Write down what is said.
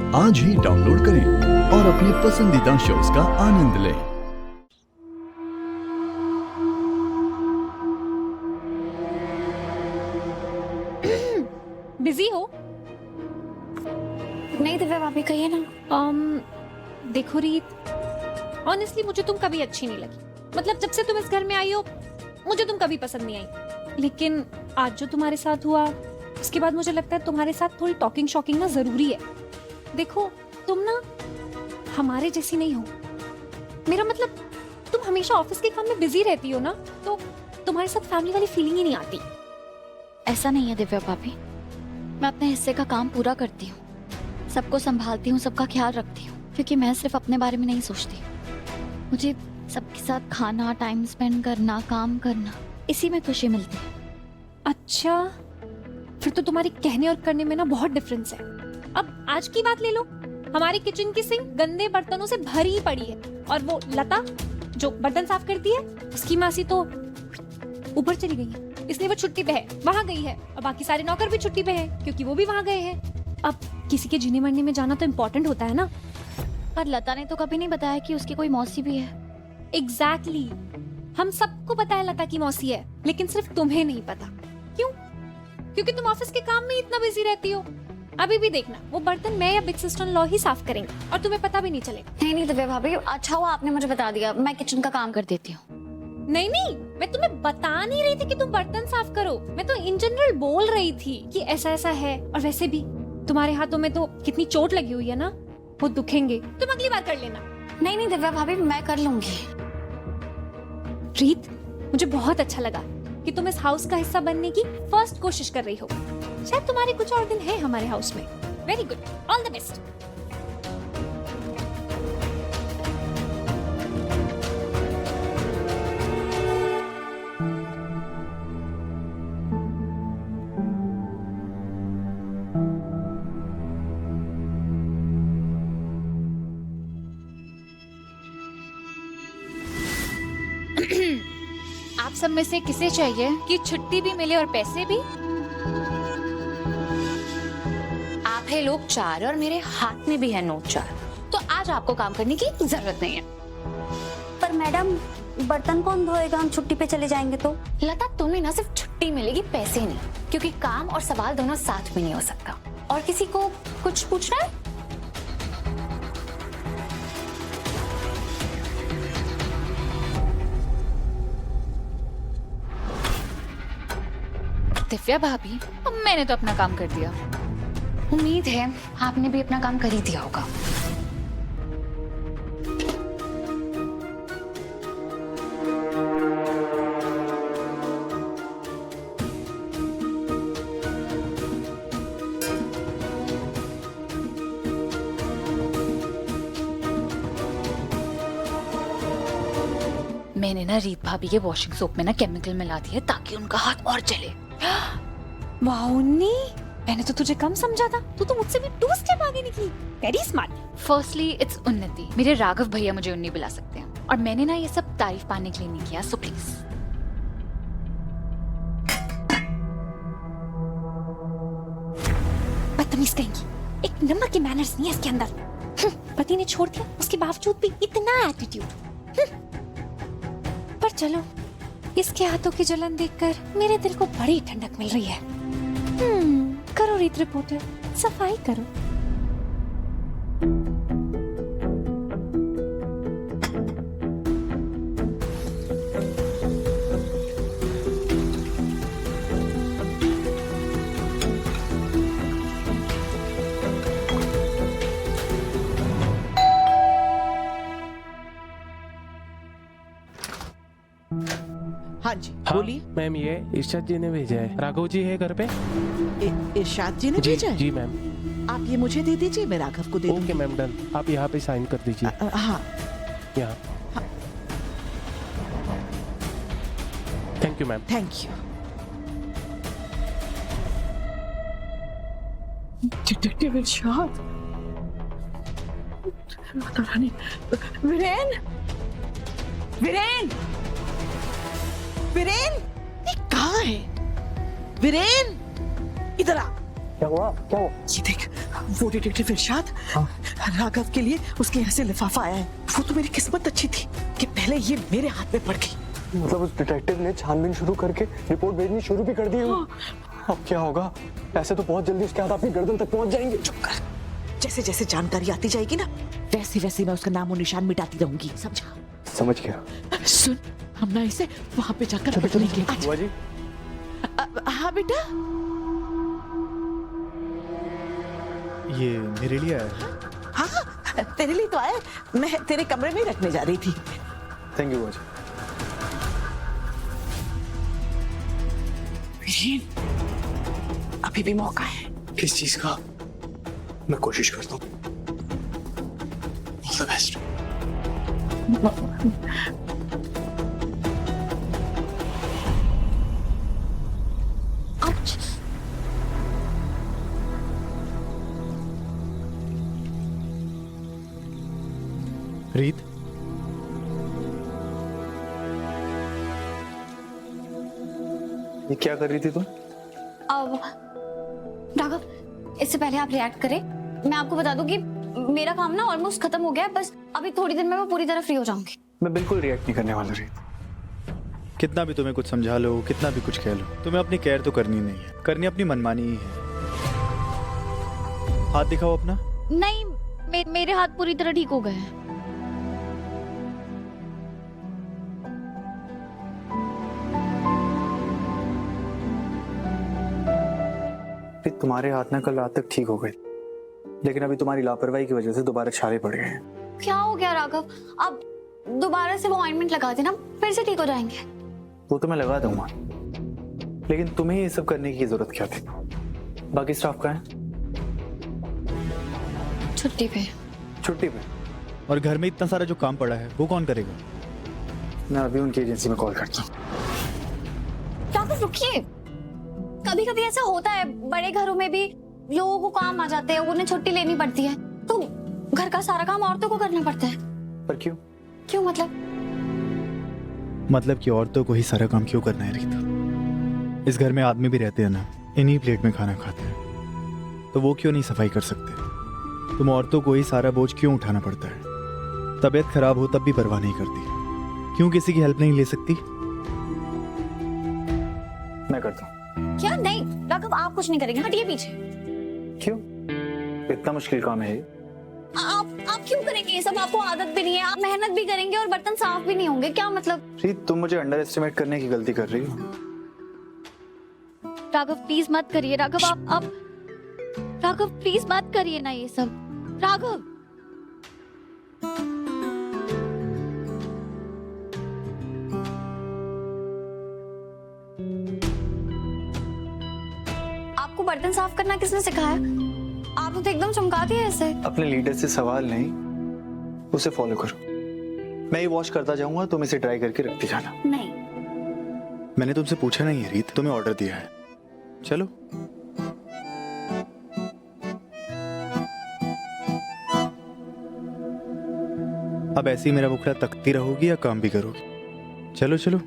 आज ही डाउनलोड करें और अपने पसंदीदा शोज का आनंद लें। बिजी हो? नहीं दिव्या भाभी कहिए ना। देखो रीत, ऑनेस्टली मुझे तुम कभी अच्छी नहीं लगी। मतलब जब से तुम इस घर में आई हो मुझे तुम कभी पसंद नहीं आई। लेकिन आज जो तुम्हारे साथ हुआ उसके बाद मुझे लगता है तुम्हारे साथ थोड़ी टॉकिंग शॉकिंग ना जरूरी है। देखो तुम ना हमारे जैसी नहीं हो। मेरा मतलब तुम हमेशा ऑफिस के काम में बिजी रहती हो ना, तो तुम्हारे साथ फैमिली वाली फीलिंग ही नहीं आती। ऐसा नहीं है दिव्या भाभी, मैं अपने हिस्से का काम पूरा करती हूँ, सबको संभालती हूँ, सबका ख्याल रखती हूँ, क्योंकि मैं सिर्फ अपने बारे में नहीं सोचती। मुझे सबके साथ खाना, टाइम स्पेंड करना, काम करना, इसी में खुशी मिलती है। अच्छा, फिर तो तुम्हारे कहने और करने में ना बहुत डिफरेंस है। अब आज की बात ले लो, हमारी किचन की सिंक गंदे बर्तनों से भरी पड़ी है और वो लता जो बर्तन साफ करती है उसकी मासी तो ऊपर चली गई है, इसलिए वो छुट्टी पे है, वहां गई है। और बाकी सारे नौकर भी छुट्टी पे हैं क्योंकि वो भी वहां गए हैं। अब किसी के जीने मरने में जाना तो इम्पोर्टेंट होता है ना। पर लता ने तो कभी नहीं बताया कि उसकी कोई मौसी भी है। एग्जैक्टली, हम सबको पता है लता की मौसी है, लेकिन सिर्फ तुम्हें नहीं पता। क्यों? क्योंकि तुम ऑफिस के काम में इतना बिजी रहती हो। अभी भी देखना, वो बर्तन मैं या बिग सिस्टर इन लॉ ही साफ करेंगे और तुम्हें पता भी नहीं चलेगा। नहीं दिव्या भाभी, अच्छा हुआ आपने मुझे बता दिया, मैं किचन का काम कर देती हूँ। नहीं नहीं, मैं तुम्हें बता नहीं रही थी कि तुम बर्तन साफ करो, मैं तो इन जनरल बोल रही थी कि ऐसा ऐसा है। और वैसे भी तुम्हारे हाथों में तो कितनी चोट लगी हुई है ना, वो दुखेंगे, तुम अगली बार कर लेना। नहीं दिव्या भाभी, मैं कर लूंगी। रीत, मुझे बहुत अच्छा लगा कि तुम इस हाउस का हिस्सा बनने की फर्स्ट कोशिश कर रही हो। शायद तुम्हारे कुछ और दिन है हमारे हाउस में। Very good, all the best. आप सब में से किसे चाहिए कि छुट्टी भी मिले और पैसे भी? आप है लोग 4 और मेरे हाथ में भी है नोट 4, तो आज आपको काम करने की जरूरत नहीं है। पर मैडम, बर्तन कौन धोएगा? हम छुट्टी पे चले जाएंगे तो। लता, तुम्हें ना सिर्फ छुट्टी मिलेगी, पैसे नहीं, क्योंकि काम और सवाल दोनों साथ में नहीं हो सकता। और किसी को कुछ पूछना है? दिव्या भाभी, मैंने तो अपना काम कर दिया। उम्मीद है आपने भी अपना काम कर ही दिया होगा। मैंने ना रीत भाभी के वॉशिंग सोप में ना केमिकल मिला दिया ताकि उनका हाथ और चले। वाह उन्नी, मैंने तो तुझे कम समझा था, तू तो मुझसे भी 2 स्टेप आगे निकली। Very smart. फर्स्टली इट्स उन्नति, मेरे राघव भैया मुझे उन्नी बुला सकते हैं, और मैंने ना ये सब तारीफ पाने के लिए नहीं किया, सो प्लीज। बदतमीज कहेंगी, एक नंबर के मैनर्स नहीं है इसके अंदर। पति ने छोड़ दिया, उसके बावजूद भी इतना एटीट्यूड। पर चलो, इसके हाथों की जलन देखकर मेरे दिल को बड़ी ठंडक मिल रही है। करो रीत रिपोर्टर, सफाई करो। हाँ जी, बोलिए। मैम, ये इरशाद जी ने भेजा है। राघव जी है घर पे? इरशाद जी ने जी भेजा है? जी मैम। आप ये मुझे दे दीजिए, मैं राघव को दे ओके दूंगी। Ma'am, done. आप यहाँ पे साइन कर दीजिए। हाँ। यहाँ। Thank you ma'am. Thank you. Detective Irshad, Viren, Viren, Viren, ये कहाँ है? वीरेन, इधर आ, क्या हुआ क्या हुआ? ये देख, वो डिटेक्टिव इरशाद राघव के लिए उसके यहाँ से लिफाफा आया है। वो तो मेरी किस्मत अच्छी थी कि पहले ये मेरे हाथ में पड़ गई। मतलब उस डिटेक्टिव ने छानबीन शुरू करके रिपोर्ट भेजनी शुरू भी कर दी है। अब क्या होगा? ऐसे तो बहुत जल्दी उसके हाथ अपनी गर्दन तक पहुंच जाएंगे। चुप कर। जैसे जैसे जानकारी आती जाएगी ना, वैसे वैसे मैं उसका नामो निशान मिटाती रहूंगी, समझा? समझ गया। सुन, हम ना इसे वहां पे जाकर पकड़ेंगे। बुआ जी, हाँ बेटा, ये मेरे लिए आया है। हाँ तेरे लिए तो आया, मैं तेरे कमरे में ही रखने जा रही थी। थैंक यू बुआ जी। वीरेन, अभी भी मौका है। किस चीज का? मैं कोशिश करता हूँ। All the best. रीत, ये क्या कर रही थी तुम? अब राघव, इससे पहले आप रिएक्ट करें, मैं आपको बता दूं कि मेरा काम ना ऑलमोस्ट खत्म हो गया है। बस अभी थोड़ी देर में मैं पूरी तरह फ्री हो जाऊंगी। मैं बिल्कुल रिएक्ट नहीं करने वाला रीत। कितना भी तुम्हें कुछ समझा लो, कितना भी कुछ कह लो, तुम्हें अपनी केयर तो करनी नहीं है। करनी अपनी मनमानी ही है। हाथ दिखाओ अपना। नहीं, मेरे हाथ पूरी तरह ठीक हो गए हैं। रीत, तुम्हारे हाथ ना कल रात तक ठीक हो गए, लेकिन अभी तुम्हारी लापरवाही की वजह से दोबारा छाले पड़ गए हैं। क्या हो गया राघव? अब दोबारा से वो ऑइंटमेंट लगा देना, फिर से ठीक हो जाएंगे। वो तो मैं लगा दूंगा, लेकिन तुम्हें ये सब करने की जरूरत क्या थी? बाकी स्टाफ कहाँ है? छुट्टी पे। छुट्टी पे? और घर में इतना सारा जो काम पड़ा है वो कौन करेगा? मैं अभी उनकी एजेंसी में कॉल करता हूँ। राघव रुकिए, कभी कभी ऐसा होता है, बड़े घरों में भी लोगों को काम आ जाते हैं, उन्हें छुट्टी लेनी पड़ती है, तो घर का सारा काम औरतों को करना पड़ता है। पर क्यों? क्यों मतलब कि औरतों को ही सारा काम क्यों करना है रीत? इस घर में आदमी भी रहते हैं ना, इन्हीं प्लेट में खाना खाते हैं, तो वो क्यों नहीं सफाई कर सकते? तुम औरतों को ही सारा बोझ क्यों उठाना पड़ता है? तबीयत खराब हो तब भी परवाह नहीं करती, क्यों किसी की हेल्प नहीं ले सकती? मैं करता हूँ। क्या? नहीं राघव, आप कुछ नहीं करेंगे, हटिए पीछे। क्यों? इतना मुश्किल काम है ये? आप क्यों करेंगे ये सब? आपको आदत भी नहीं है, आप मेहनत भी करेंगे और बर्तन साफ भी नहीं होंगे, क्या मतलब? रीत, तुम मुझे अंडर एस्टिमेट करने की गलती कर रही हो। राघव प्लीज मत करिए। राघव आप राघव प्लीज मत करिए ना ये सब। राघव, आपको बर्तन साफ करना किसने सिखाया? आपने तो एकदम चमका दिया ऐसे। अपने लीडर से सवाल नहीं, उसे फॉलो करो। मैं ये वॉश करता जाऊंगा, तुम इसे ड्राई करके रखते जाना। नहीं, मैंने तुमसे पूछा नहीं है रीत, तुम्हें ऑर्डर दिया है। चलो। अब ऐसे ही मेरा मुखड़ा तकती रहोगी या काम भी करोगी? चलो चलो।